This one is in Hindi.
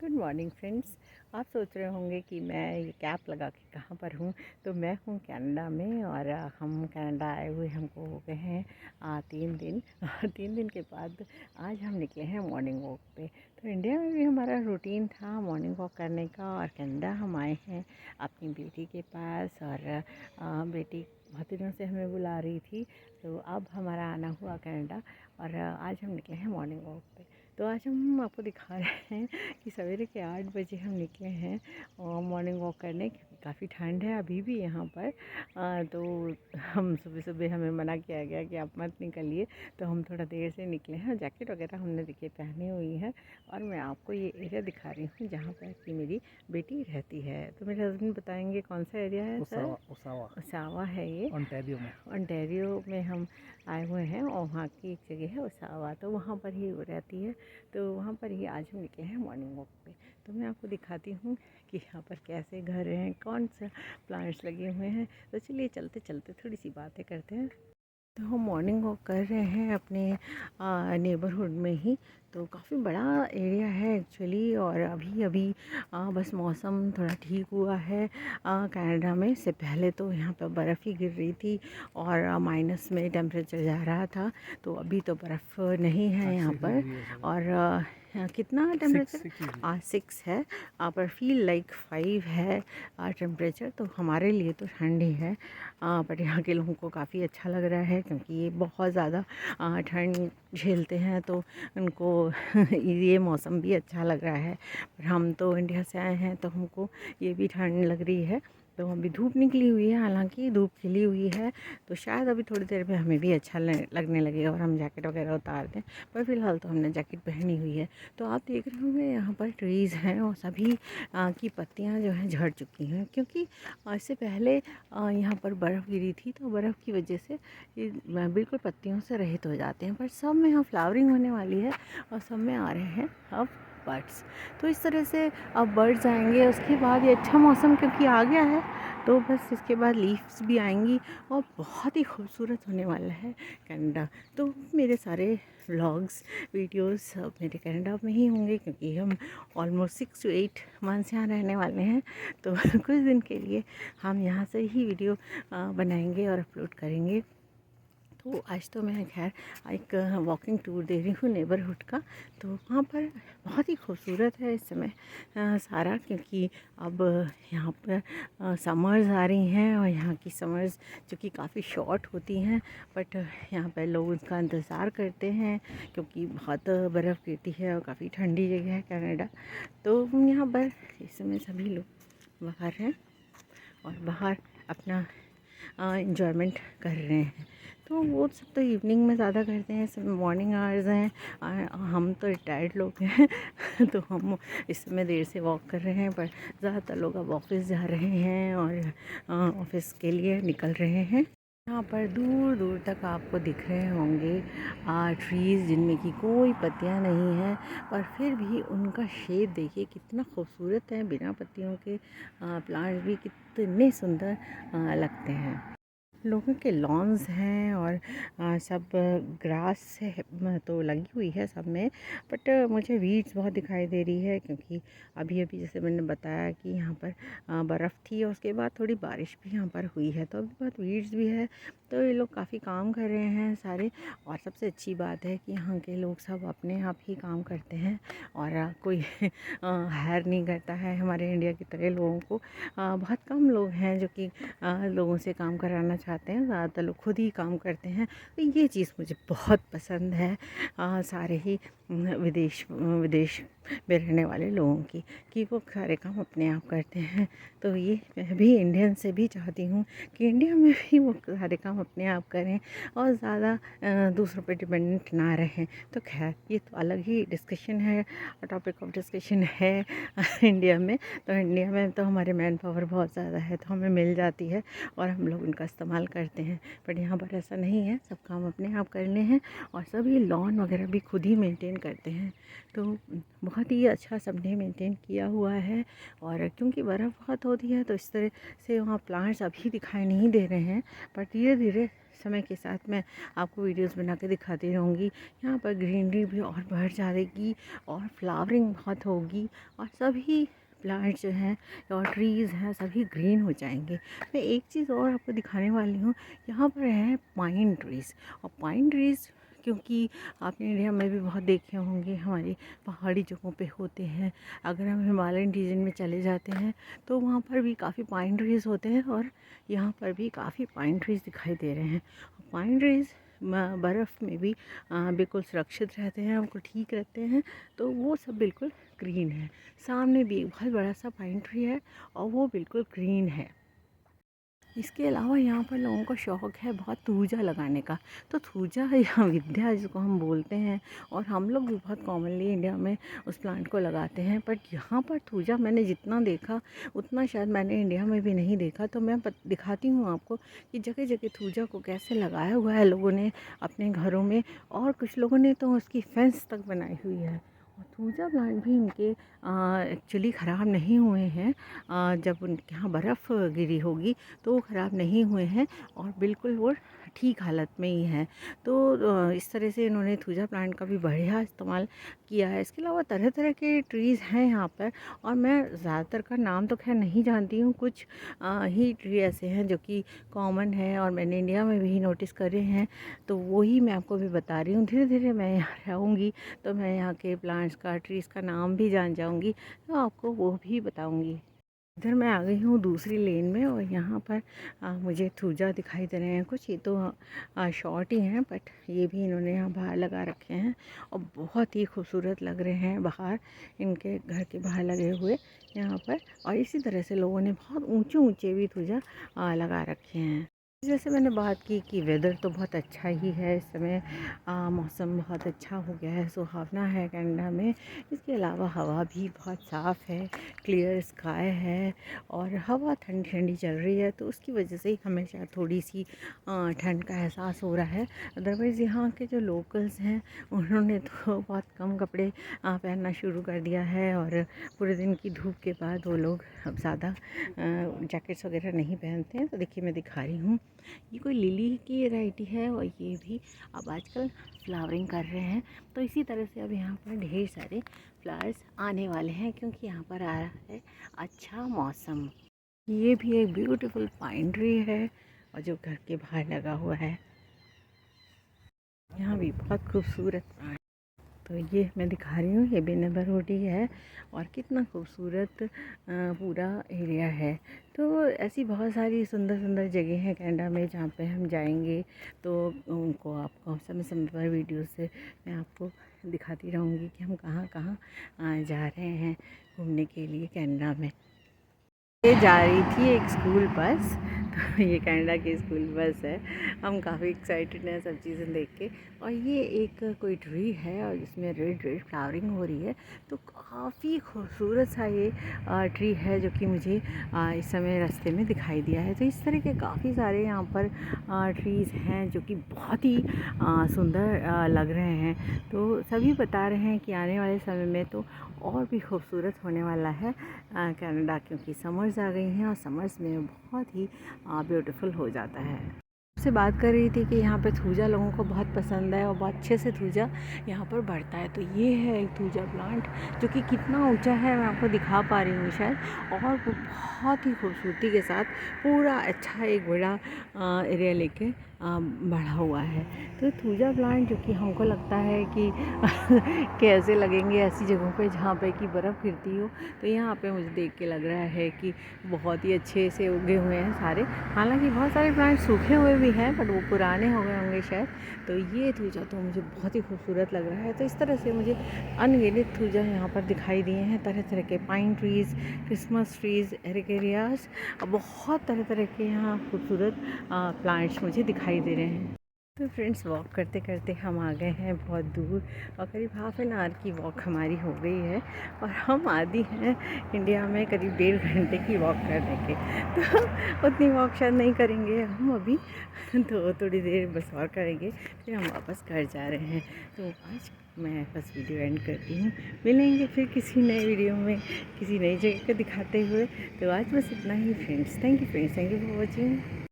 Good morning friends. आप सोच रहे होंगे कि मैं ये कैप लगा के कहाँ पर हूँ। तो मैं हूँ कनाडा में और हम कनाडा आए हुए हमको हो गए हैं 3 दिन। 3 दिन के बाद आज हम निकले हैं मॉर्निंग वॉक पे। तो इंडिया में भी हमारा रूटीन था मॉर्निंग वॉक करने का, और कनाडा हम आए हैं अपनी बेटी के पास। और बेटी बहुत दिनों से हमें बुला रही थी, तो अब हमारा आना हुआ कनाडा। और आज हम निकले हैं मॉर्निंग वॉक पे। तो आज हम आपको दिखा रहे हैं कि सवेरे के 8 बजे हम निकले हैं मॉर्निंग वॉक करने, क्योंकि काफ़ी ठंड है अभी भी यहाँ पर। तो हम सुबह सुबह हमें मना किया गया कि आप मत निकलिए, तो हम थोड़ा देर से निकले हैं। जैकेट वगैरह हमने देखिए पहनी हुई है। और मैं आपको ये एरिया दिखा रही हूँ जहाँ पर कि मेरी बेटी रहती है। तो मेरे हस्बैंड बताएंगे कौन सा एरिया है सर? ओसावा ओसावा है ये। ओंटारियो में। ओंटारियो में हम आए हुए हैं, और वहाँ की एक जगह है ओसावा, तो वहाँ पर ही वो रहती है। तो वहाँ पर ही आज हम निकले हैं मॉर्निंग वॉक पे। तो मैं आपको दिखाती हूँ कि यहाँ पर कैसे घर हैं, कौन सा प्लांट्स लगे हुए हैं। तो चलिए चलते चलते थोड़ी सी बातें करते हैं। तो हम मॉर्निंग वॉक कर रहे हैं अपने नेबरहुड में ही। तो काफ़ी बड़ा एरिया है एक्चुअली। और अभी अभी बस मौसम थोड़ा ठीक हुआ है। कनाडा में से पहले तो यहाँ पर बर्फ़ ही गिर रही थी और माइनस में टेम्परेचर जा रहा था। तो अभी तो बर्फ़ नहीं है यहाँ पर। और कितना टेम्परेचर? 6 है। पर फील लाइक 5 है टेम्परेचर। तो हमारे लिए तो ठंड ही है, बट यहाँ के लोगों को काफ़ी अच्छा लग रहा है, क्योंकि ये बहुत ज़्यादा ठंड झेलते हैं, तो उनको ये मौसम भी अच्छा लग रहा है। पर हम तो इंडिया से आए हैं, तो हमको ये भी ठंड लग रही है। तो अभी धूप निकली हुई है, हालांकि धूप खिली हुई है, तो शायद अभी थोड़ी देर में हमें भी अच्छा लगने लगेगा और हम जैकेट वगैरह उतार दें। पर फ़िलहाल तो हमने जैकेट पहनी हुई है। तो आप देख रहे होंगे यहाँ पर ट्रीज़ हैं, और सभी की पत्तियाँ जो हैं झड़ चुकी हैं, क्योंकि इससे पहले यहाँ पर बर्फ़ गिरी थी, तो बर्फ़ की वजह से ये बिल्कुल पत्तियों से रहित हो जाते हैं। पर सब में यहाँ फ्लावरिंग होने वाली है, और सब में आ रहे हैं अब बर्ड्स। तो इस तरह से अब बर्ड्स आएंगे, उसके बाद ये अच्छा मौसम क्योंकि आ गया है, तो बस इसके बाद लीव्स भी आएंगी, और बहुत ही खूबसूरत होने वाला है कनाडा। तो मेरे सारे व्लॉग्स वीडियोस सब मेरे कनाडा में ही होंगे, क्योंकि हम ऑलमोस्ट 6 to 8 मंथ्स यहाँ रहने वाले हैं। तो कुछ दिन के लिए हम यहाँ से ही वीडियो बनाएंगे और अपलोड करेंगे। तो आज तो मैं खैर एक वॉकिंग टूर दे रही हूँ नेबरहुड का। तो वहाँ पर बहुत ही खूबसूरत है इस समय सारा, क्योंकि अब यहाँ पर समर्स आ रही हैं, और यहाँ की समर्स जो कि काफ़ी शॉर्ट होती हैं, बट यहाँ पर लोग उसका इंतज़ार करते हैं, क्योंकि बहुत बर्फ़ गिरती है और काफ़ी ठंडी जगह है कनाडा। तो यहाँ पर इस समय सभी लोग बाहर हैं, और बाहर अपना इंजॉयमेंट कर रहे हैं। तो वो सब तो इवनिंग में ज़्यादा करते हैं, सब मॉर्निंग आवर्स हैं। हम तो रिटायर्ड लोग हैं तो हम इस समय देर से वॉक कर रहे हैं, पर ज़्यादातर लोग अब ऑफिस जा रहे हैं और ऑफिस के लिए निकल रहे हैं। यहाँ पर दूर दूर तक आपको दिख रहे होंगे ट्रीज़, जिनमें कि कोई पत्तियाँ नहीं हैं, पर फिर भी उनका शेड देखिए कितना खूबसूरत है। बिना पत्तियों के प्लांट्स भी कितने सुंदर लगते हैं। लोगों के लॉन्स हैं, और सब ग्रास है तो लगी हुई है सब में, बट मुझे वीड्स बहुत दिखाई दे रही है, क्योंकि अभी अभी जैसे मैंने बताया कि यहाँ पर बर्फ़ थी, और उसके बाद थोड़ी बारिश भी यहाँ पर हुई है, तो अभी बहुत वीड्स भी है। तो ये लोग काफ़ी काम कर रहे हैं सारे। और सबसे अच्छी बात है कि यहाँ के लोग सब अपने आप ही काम करते हैं, और कोई हायर नहीं करता है हमारे इंडिया की तरह लोगों को। बहुत कम लोग हैं जो कि लोगों से काम कराना चाहते हैं, ज़्यादातर लोग खुद ही काम करते हैं। तो ये चीज़ मुझे बहुत पसंद है सारे ही विदेश विदेश में रहने वाले लोगों की, कि वो सारे काम अपने आप करते हैं। तो ये मैं भी इंडियन से भी चाहती हूँ कि इंडिया में भी वो सारे काम अपने आप करें, और ज़्यादा दूसरों पर डिपेंडेंट ना रहें। तो खैर ये तो अलग ही डिस्कशन है, टॉपिक ऑफ डिस्कशन है इंडिया में। तो इंडिया में तो हमारे मैन पावर बहुत ज़्यादा है, तो हमें मिल जाती है और हम लोग उनका इस्तेमाल करते हैं। बट यहाँ पर ऐसा नहीं है, सब काम अपने आप करने हैं, और सभी लॉन वगैरह भी खुद ही मेंटेन करते हैं। तो बहुत ही अच्छा सबने मेंटेन किया हुआ है। और क्योंकि बर्फ़ बहुत होती है, तो इस तरह से वहाँ प्लांट्स अभी दिखाई नहीं दे रहे हैं, पर धीरे धीरे समय के साथ मैं आपको वीडियोस बना के दिखाती रहूँगी। यहाँ पर ग्रीनरी भी और बढ़ जाएगी और फ्लावरिंग बहुत होगी और सभी प्लांट्स जो हैं और ट्रीज़ हैं सभी ग्रीन हो जाएंगे। मैं एक चीज़ और आपको दिखाने वाली हूँ, यहाँ पर है पाइन ट्रीज़। और पाइन ट्रीज़ क्योंकि आपने इंडिया में भी बहुत देखे होंगे, हमारी पहाड़ी जगहों पे होते हैं। अगर हम हिमालयन रीजन में चले जाते हैं तो वहाँ पर भी काफ़ी पाइन ट्रीज़ होते हैं और यहाँ पर भी काफ़ी पाइन ट्रीज़ दिखाई दे रहे हैं। पाइन ट्रीज़ बर्फ़ में भी बिल्कुल सुरक्षित रहते हैं, उनको ठीक रहते हैं, तो वो सब बिल्कुल ग्रीन है। सामने भी एक बहुत बड़ा सा पाइन ट्री है और वो बिल्कुल ग्रीन है। इसके अलावा यहाँ पर लोगों को शौक़ है बहुत थूजा लगाने का। तो थूजा या विद्या जिसको हम बोलते हैं, और हम लोग भी बहुत कॉमनली इंडिया में उस प्लांट को लगाते हैं। बट यहाँ पर थूजा मैंने जितना देखा उतना शायद मैंने इंडिया में भी नहीं देखा। तो मैं दिखाती हूँ आपको कि जगह जगह थूजा को कैसे लगाया हुआ है लोगों ने अपने घरों में, और कुछ लोगों ने तो उसकी फेंस तक बनाई हुई है। और थूजा प्लांट भी इनके एक्चुअली ख़राब नहीं हुए हैं। जब उनके यहाँ बर्फ़ गिरी होगी तो वो ख़राब नहीं हुए हैं और बिल्कुल वो ठीक हालत में ही हैं। तो इस तरह से इन्होंने थूजा प्लांट का भी बढ़िया इस्तेमाल किया है। इसके अलावा तरह तरह के ट्रीज़ हैं यहाँ पर, और मैं ज़्यादातर का नाम तो खैर नहीं जानती हूँ। कुछ ही ट्री ऐसे हैं जो कि कॉमन है और मैंने इंडिया में भी नोटिस करे हैं, तो वही मैं आपको भी बता रही हूँ। धीरे धीरे मैं यहाँ रहूँगी तो मैं यहाँ के प्लांट्स का, ट्रीज़ का नाम भी जान जाऊँगी, तो आपको वो भी बताऊँगी। इधर मैं आ गई हूँ दूसरी लेन में, और यहाँ पर मुझे थूजा दिखाई दे रहे हैं। कुछ ये तो शॉर्ट ही हैं, बट ये भी इन्होंने यहाँ बाहर लगा रखे हैं और बहुत ही खूबसूरत लग रहे हैं बाहर, इनके घर के बाहर लगे हुए यहाँ पर। और इसी तरह से लोगों ने बहुत ऊंचे ऊंचे भी थूजा लगा रखे हैं। जैसे मैंने बात की कि वेदर तो बहुत अच्छा ही है इस समय, मौसम बहुत अच्छा हो गया है, सुहावना है कनाडा में। इसके अलावा हवा भी बहुत साफ़ है, क्लियर स्काई है और हवा ठंडी ठंडी चल रही है, तो उसकी वजह से ही हमें शायद थोड़ी सी ठंड का एहसास हो रहा है। अदरवाइज़ यहाँ के जो लोकल्स हैं उन्होंने तो बहुत कम कपड़े पहनना शुरू कर दिया है, और पूरे दिन की धूप के बाद वो लोग अब ज़्यादा जैकेट्स वगैरह नहीं पहनते हैं। तो देखिए मैं दिखा रही हूँ, ये कोई लिली की वैरायटी है और ये भी अब आजकल फ्लावरिंग कर रहे हैं। तो इसी तरह से अब यहाँ पर ढेर सारे फ्लावर्स आने वाले हैं क्योंकि यहाँ पर आ रहा है अच्छा मौसम। ये भी एक ब्यूटीफुल पाइन ट्री है और जो घर के बाहर लगा हुआ है, यहाँ भी बहुत खूबसूरत। तो ये मैं दिखा रही हूँ, ये भी नेबरहुड ही है और कितना खूबसूरत पूरा एरिया है। तो ऐसी बहुत सारी सुंदर सुंदर जगह हैं कनाडा में जहाँ पे हम जाएंगे, तो उनको आपको समय समय पर वीडियो से मैं आपको दिखाती रहूँगी कि हम कहाँ कहाँ जा रहे हैं घूमने के लिए कनाडा में। ये जा रही थी एक स्कूल बस, तो ये कनाडा की स्कूल बस है। हम काफ़ी एक्साइटेड हैं सब चीज़ें देख के। और ये एक कोई ट्री है और इसमें रेड रेड फ्लावरिंग हो रही है, तो काफ़ी खूबसूरत सा ये ट्री है जो कि मुझे इस समय रास्ते में दिखाई दिया है। तो इस तरह के काफ़ी सारे यहाँ पर ट्रीज़ हैं जो कि बहुत ही सुंदर लग रहे हैं। तो सभी बता रहे हैं कि आने वाले समय में तो और भी खूबसूरत होने वाला है कनाडा, क्योंकि समर्स आ गई हैं और समर्स में बहुत ही ब्यूटीफुल हो जाता है। से बात कर रही थी कि यहाँ पे थूजा लोगों को बहुत पसंद है और बहुत अच्छे से थूजा यहाँ पर बढ़ता है। तो ये है एक थूजा प्लांट जो कि कितना ऊंचा है मैं आपको दिखा पा रही हूँ शायद, और वो बहुत ही खूबसूरती के साथ पूरा अच्छा एक बड़ा एरिया लेके बढ़ा हुआ है। तो थूजा प्लांट जो कि हमको लगता है कि कैसे लगेंगे ऐसी जगहों पे जहाँ पे कि बर्फ़ गिरती हो, तो यहाँ पे मुझे देख के लग रहा है कि बहुत ही अच्छे से उगे हुए हैं सारे। हालांकि बहुत सारे प्लांट सूखे हुए भी हैं बट वो पुराने हो गए होंगे शायद। तो ये थूजा तो मुझे बहुत ही खूबसूरत लग रहा है। तो इस तरह से मुझे अनगिनत थूजा यहाँ पर दिखाई दिए हैं, तरह तरह के पाइन ट्रीज़, क्रिसमस ट्रीज़, एरिकेरियास, बहुत तरह तरह के यहाँ खूबसूरत प्लांट्स मुझे दिखाई दे रहे हैं। तो फ्रेंड्स, वॉक करते करते हम आ गए हैं बहुत दूर, और करीब हाफ एन आवर की वॉक हमारी हो गई है, और हम आदी हैं इंडिया में करीब 1.5 घंटे की वॉक करने के। तो उतनी वॉक शायद नहीं करेंगे हम अभी, तो थोड़ी देर बस और करेंगे, फिर हम वापस घर जा रहे हैं। तो आज मैं बस वीडियो एंड करती हूँ, मिलेंगे फिर किसी नए वीडियो में किसी नई जगह को दिखाते हुए। तो आज बस इतना ही friends. Thank you friends, thank you for watching.